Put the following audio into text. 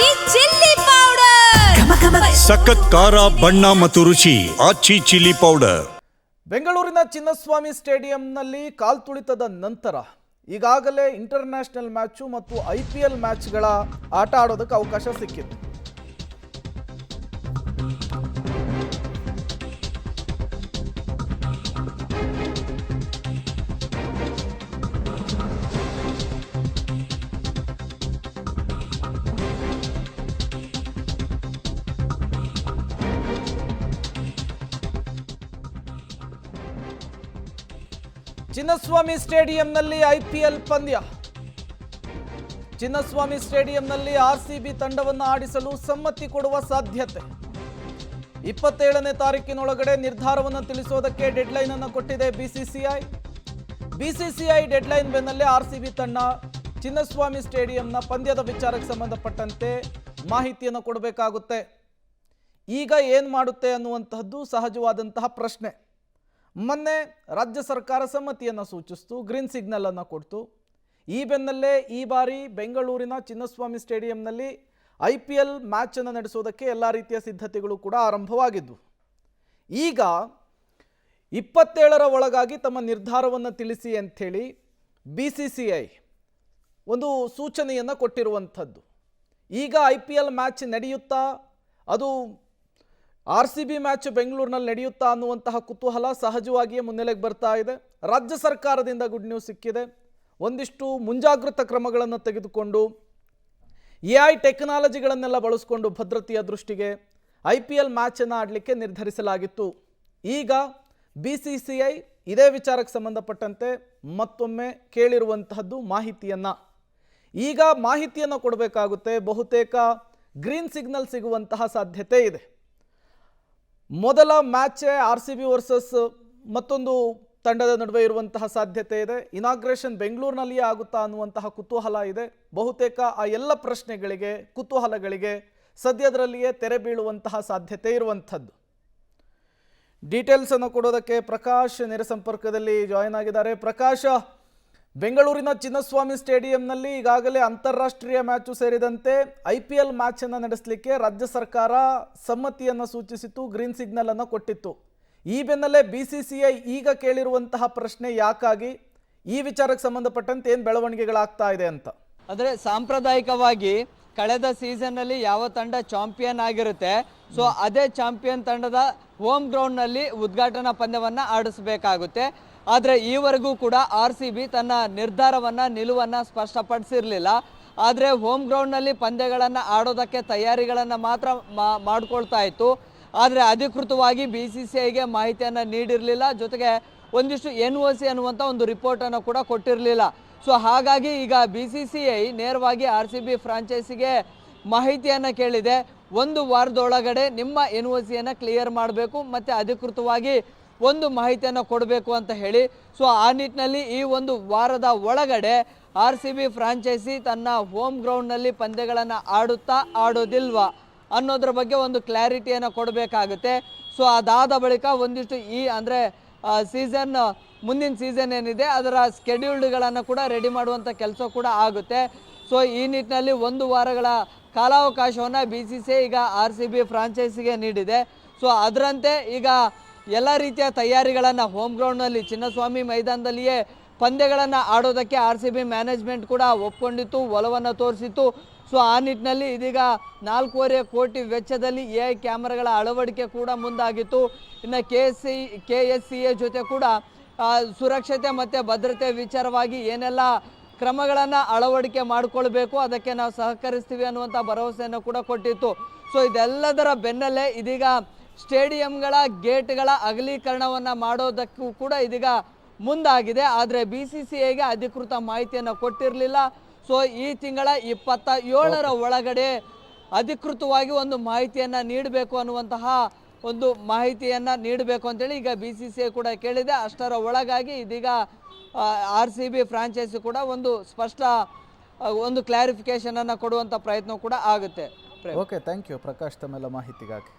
ಆಚಿ chilli powder ಸಖತ್ ಖಾರ ಬಣ್ಣ ಮತ್ತು ರುಚಿ ಆಚಿ ಚಿಲ್ಲಿ ಪೌಡರ್. ಬೆಂಗಳೂರಿನ ಚಿನ್ನಸ್ವಾಮಿ ಸ್ಟೇಡಿಯಂನಲ್ಲಿ ಕಾಲ್ತುಳಿತದ ನಂತರ ಈಗಾಗಲೇ ಇಂಟರ್ನ್ಯಾಷನಲ್ ಮ್ಯಾಚು ಮತ್ತು IPL ಮ್ಯಾಚ್ಗಳ ಆಟ ಆಡೋದಕ್ಕೆ ಅವಕಾಶ ಸಿಕ್ಕಿದೆ. ಚಿನ್ನಸ್ವಾಮಿ ಸ್ಟೇಡಿಯಂನಲ್ಲಿ IPL ಪಂದ್ಯ. ಚಿನ್ನಸ್ವಾಮಿ ಸ್ಟೇಡಿಯಂನಲ್ಲಿ RCB ತಂಡವನ್ನು ಆಡಿಸಲು ಸಮ್ಮತಿ ಕೊಡುವ ಸಾಧ್ಯತೆ. 27ನೇ ತಾರೀಕಿನೊಳಗಡೆ ನಿರ್ಧಾರವನ್ನು ತಿಳಿಸೋದಕ್ಕೆ ಡೆಡ್ಲೈನ್ ಅನ್ನು ಕೊಟ್ಟಿದೆ BCCI ಡೆಡ್ಲೈನ್ ಬೆನ್ನಲ್ಲೇ RCB ತಂಡ ಚಿನ್ನಸ್ವಾಮಿ ಸ್ಟೇಡಿಯಂನ ಪಂದ್ಯದ ವಿಚಾರಕ್ಕೆ ಸಂಬಂಧಪಟ್ಟಂತೆ ಮಾಹಿತಿಯನ್ನು ಕೊಡಬೇಕಾಗುತ್ತೆ. ಈಗ ಏನು ಮಾಡುತ್ತೆ ಅನ್ನುವಂತಹದ್ದು ಸಹಜವಾದಂತಹ ಪ್ರಶ್ನೆ. ಮೊನ್ನೆ ರಾಜ್ಯ ಸರ್ಕಾರ ಸಮ್ಮತಿಯನ್ನು ಸೂಚಿಸಿತು, ಗ್ರೀನ್ ಸಿಗ್ನಲ್ ಅನ್ನು ಕೊಡ್ತು. ಈ ಬೆನ್ನಲ್ಲೇ ಈ ಬಾರಿ ಬೆಂಗಳೂರಿನ ಚಿನ್ನಸ್ವಾಮಿ ಸ್ಟೇಡಿಯಂನಲ್ಲಿ IPL ಮ್ಯಾಚ್ ಅನ್ನು ನಡೆಸೋದಕ್ಕೆ ಎಲ್ಲ ರೀತಿಯ ಸಿದ್ಧತೆಗಳು ಕೂಡ ಆರಂಭವಾಗಿದ್ದು, ಈಗ 27ರ ಒಳಗಾಗಿ ತಮ್ಮ ನಿರ್ಧಾರವನ್ನು ತಿಳಿಸಿ ಅಂಥೇಳಿ BCCI ಒಂದು ಸೂಚನೆಯನ್ನು ಕೊಟ್ಟಿರುವಂಥದ್ದು. ಈಗ IPL ಮ್ಯಾಚ್ ನಡೆಯುತ್ತಾ, ಅದು RCB ಮ್ಯಾಚ್ ಬೆಂಗಳೂರಿನಲ್ಲಿ ನಡೆಯುತ್ತಾ ಅನ್ನುವಂತಹ ಕುತೂಹಲ ಸಹಜವಾಗಿಯೇ ಮುನ್ನೆಲೆಗೆ ಬರ್ತಾ ಇದೆ. ರಾಜ್ಯ ಸರ್ಕಾರದಿಂದ ಗುಡ್ ನ್ಯೂಸ್ ಸಿಕ್ಕಿದೆ. ಒಂದಿಷ್ಟು ಮುಂಜಾಗೃತಾ ಕ್ರಮಗಳನ್ನು ತೆಗೆದುಕೊಂಡು AI ಟೆಕ್ನಾಲಜಿಗಳನ್ನೆಲ್ಲ ಬಳಸಿಕೊಂಡು ಭದ್ರತೆಯ ದೃಷ್ಟಿಗೆ IPL ಮ್ಯಾಚನ್ನು ಆಡಲಿಕ್ಕೆ ನಿರ್ಧರಿಸಲಾಗಿತ್ತು. ಈಗ BCCI ಇದೇ ವಿಚಾರಕ್ಕೆ ಸಂಬಂಧಪಟ್ಟಂತೆ ಮತ್ತೊಮ್ಮೆ ಕೇಳಿರುವಂತಹದ್ದು ಮಾಹಿತಿಯನ್ನು. ಈಗ ಮಾಹಿತಿಯನ್ನು ಕೊಡಬೇಕಾಗುತ್ತೆ. ಬಹುತೇಕ ಗ್ರೀನ್ ಸಿಗ್ನಲ್ ಸಿಗುವಂತಹ ಸಾಧ್ಯತೆ ಇದೆ. ಮೊದಲ ಮ್ಯಾಚ್ RCB ವರ್ಸಸ್ ಮತ್ತೊಂದು ತಂಡದ ನಡುವೆ ಇರುವಂತಹ ಸಾಧ್ಯತೆ ಇದೆ. ಇನಾಗ್ರೇಷನ್ ಬೆಂಗಳೂರಿನಲ್ಲಿಯೇ ಆಗುತ್ತಾ ಅನ್ನುವಂತಹ ಕುತೂಹಲ ಇದೆ. ಬಹುತೇಕ ಆ ಎಲ್ಲ ಪ್ರಶ್ನೆಗಳಿಗೆ, ಕುತೂಹಲಗಳಿಗೆ ಸದ್ಯದರಲ್ಲಿಯೇ ತೆರೆ ಬೀಳುವಂತಹ ಸಾಧ್ಯತೆ ಇರುವಂಥದ್ದು. ಡೀಟೇಲ್ಸ್ ಅನ್ನು ಕೊಡೋದಕ್ಕೆ ಪ್ರಕಾಶ್ ನೇರ ಸಂಪರ್ಕದಲ್ಲಿ ಜಾಯಿನ್ ಆಗಿದ್ದಾರೆ. ಪ್ರಕಾಶ್, ಬೆಂಗಳೂರಿನ ಚಿನ್ನಸ್ವಾಮಿ ಸ್ಟೇಡಿಯಂನಲ್ಲಿ ಈಗಾಗಲೇ ಅಂತಾರಾಷ್ಟ್ರೀಯ ಮ್ಯಾಚು ಸೇರಿದಂತೆ IPL ಮ್ಯಾಚ್ ಅನ್ನು ನಡೆಸಲಿಕ್ಕೆ ರಾಜ್ಯ ಸರ್ಕಾರ ಸಮ್ಮತಿಯನ್ನು ಸೂಚಿಸಿತ್ತು, ಗ್ರೀನ್ ಸಿಗ್ನಲ್ ಅನ್ನು ಕೊಟ್ಟಿತ್ತು. ಈ ಬೆನ್ನಲ್ಲೇ BCCI ಈಗ ಕೇಳಿರುವಂತಹ ಪ್ರಶ್ನೆ ಯಾಕಾಗಿ, ಈ ವಿಚಾರಕ್ಕೆ ಸಂಬಂಧಪಟ್ಟಂತೆ ಏನು ಬೆಳವಣಿಗೆಗಳಾಗ್ತಾ ಇದೆ ಅಂತ. ಅಂದರೆ ಸಾಂಪ್ರದಾಯಿಕವಾಗಿ ಕಳೆದ ಸೀಸನ್ನಲ್ಲಿ ಯಾವ ತಂಡ ಚಾಂಪಿಯನ್ ಆಗಿರುತ್ತೆ, ಸೊ ಅದೇ ಚಾಂಪಿಯನ್ ತಂಡದ ಹೋಮ್ ಗ್ರೌಂಡ್ನಲ್ಲಿ ಉದ್ಘಾಟನಾ ಪಂದ್ಯವನ್ನು ಆಡಿಸಬೇಕಾಗುತ್ತೆ. ಆದರೆ ಈವರೆಗೂ ಕೂಡ RCB ತನ್ನ ನಿರ್ಧಾರವನ್ನು, ನಿಲುವನ್ನು ಸ್ಪಷ್ಟಪಡಿಸಿರಲಿಲ್ಲ. ಆದರೆ ಹೋಮ್ ಗ್ರೌಂಡ್ನಲ್ಲಿ ಪಂದ್ಯಗಳನ್ನು ಆಡೋದಕ್ಕೆ ತಯಾರಿಗಳನ್ನು ಮಾತ್ರ ಮಾಡ್ಕೊಳ್ತಾ ಇತ್ತು. ಆದರೆ ಅಧಿಕೃತವಾಗಿ BCCIಗೆ ಮಾಹಿತಿಯನ್ನು ನೀಡಿರಲಿಲ್ಲ. ಜೊತೆಗೆ ಒಂದಿಷ್ಟು NOC ಅನ್ನುವಂಥ ಒಂದು ರಿಪೋರ್ಟನ್ನು ಕೂಡ ಕೊಟ್ಟಿರಲಿಲ್ಲ. ಸೊ ಹಾಗಾಗಿ ಈಗ BCCI ನೇರವಾಗಿ RCB ಫ್ರಾಂಚೈಸಿಗೆ ಮಾಹಿತಿಯನ್ನು ಕೇಳಿದೆ. ಒಂದು ವಾರದೊಳಗಡೆ ನಿಮ್ಮ NOCಯನ್ನು ಕ್ಲಿಯರ್ ಮಾಡಬೇಕು ಮತ್ತು ಅಧಿಕೃತವಾಗಿ ಒಂದು ಮಾಹಿತಿಯನ್ನು ಕೊಡಬೇಕು ಅಂತ ಹೇಳಿ. ಸೊ ಆ ನಿಟ್ಟಿನಲ್ಲಿ ಈ ಒಂದು ವಾರದ ಒಳಗಡೆ RCB ಫ್ರಾಂಚೈಸಿ ತನ್ನ ಹೋಮ್ ಗ್ರೌಂಡ್ನಲ್ಲಿ ಪಂದ್ಯಗಳನ್ನು ಆಡುತ್ತಾ ಆಡೋದಿಲ್ವಾ ಅನ್ನೋದ್ರ ಬಗ್ಗೆ ಒಂದು ಕ್ಲಾರಿಟಿಯನ್ನು ಕೊಡಬೇಕಾಗುತ್ತೆ. ಸೊ ಅದಾದ ಬಳಿಕ ಒಂದಿಷ್ಟು ಅಂದರೆ ಮುಂದಿನ ಸೀಸನ್ ಏನಿದೆ ಅದರ ಸ್ಕೆಡ್ಯೂಲ್ಡ್ಗಳನ್ನು ಕೂಡ ರೆಡಿ ಮಾಡುವಂಥ ಕೆಲಸ ಕೂಡ ಆಗುತ್ತೆ. ಸೊ ಈ ನಿಟ್ಟಿನಲ್ಲಿ ಒಂದು ವಾರಗಳ ಕಾಲಾವಕಾಶವನ್ನು BCCI ಈಗ RCB ಫ್ರಾಂಚೈಸಿಗೆ ನೀಡಿದೆ. ಸೊ ಅದರಂತೆ ಈಗ ಎಲ್ಲ ರೀತಿಯ ತಯಾರಿಗಳನ್ನು ಹೋಮ್ ಗ್ರೌಂಡ್ನಲ್ಲಿ ಚಿನ್ನಸ್ವಾಮಿ ಮೈದಾನದಲ್ಲಿಯೇ ಪಂದ್ಯಗಳನ್ನು ಆಡೋದಕ್ಕೆ RCB ಮ್ಯಾನೇಜ್ಮೆಂಟ್ ಕೂಡ ಒಪ್ಕೊಂಡಿತ್ತು, ಒಲವನ್ನು ತೋರಿಸಿತ್ತು. ಸೊ ಆ ನಿಟ್ಟಿನಲ್ಲಿ ಇದೀಗ 4.5 ಕೋಟಿ ವೆಚ್ಚದಲ್ಲಿ AI ಕ್ಯಾಮರಾಗಳ ಅಳವಡಿಕೆ ಕೂಡ ಮುಂದಾಗಿತ್ತು. ಇನ್ನು KSCA ಜೊತೆ ಕೂಡ ಸುರಕ್ಷತೆ ಮತ್ತು ಭದ್ರತೆ ವಿಚಾರವಾಗಿ ಏನೆಲ್ಲ ಕ್ರಮಗಳನ್ನು ಅಳವಡಿಕೆ ಮಾಡಿಕೊಳ್ಬೇಕು ಅದಕ್ಕೆ ನಾವು ಸಹಕರಿಸ್ತೀವಿ ಅನ್ನುವಂಥ ಭರವಸೆಯನ್ನು ಕೂಡ ಕೊಟ್ಟಿತ್ತು. ಸೊ ಇದೆಲ್ಲದರ ಬೆನ್ನಲ್ಲೇ ಇದೀಗ ಸ್ಟೇಡಿಯಂಗಳ ಗೇಟ್ಗಳ ಅಗಲೀಕರಣವನ್ನು ಮಾಡೋದಕ್ಕೂ ಕೂಡ ಇದೀಗ ಮುಂದಾಗಿದೆ. ಆದರೆ BCCIಗೆ ಅಧಿಕೃತ ಮಾಹಿತಿಯನ್ನು ಕೊಟ್ಟಿರಲಿಲ್ಲ. ಸೊ ಈ ತಿಂಗಳ 27ರ ಒಳಗಡೆ ಅಧಿಕೃತವಾಗಿ ಒಂದು ಮಾಹಿತಿಯನ್ನು ನೀಡಬೇಕು ಅನ್ನುವಂತಹ ಒಂದು ಮಾಹಿತಿಯನ್ನು ನೀಡಬೇಕು ಅಂತೇಳಿ ಈಗ BCCI ಕೂಡ ಕೇಳಿದೆ. ಅಷ್ಟರ ಒಳಗಾಗಿ ಇದೀಗ RCB ಫ್ರಾಂಚೈಸಿ ಕೂಡ ಒಂದು ಸ್ಪಷ್ಟ ಒಂದು ಕ್ಲಾರಿಫಿಕೇಶನನ್ನು ಕೊಡುವಂಥ ಪ್ರಯತ್ನ ಕೂಡ ಆಗುತ್ತೆ. ಓಕೆ, ಥ್ಯಾಂಕ್ ಯು ಪ್ರಕಾಶ್ ತಮ್ಮೆಲ್ಲ ಮಾಹಿತಿಗಾಗಿ.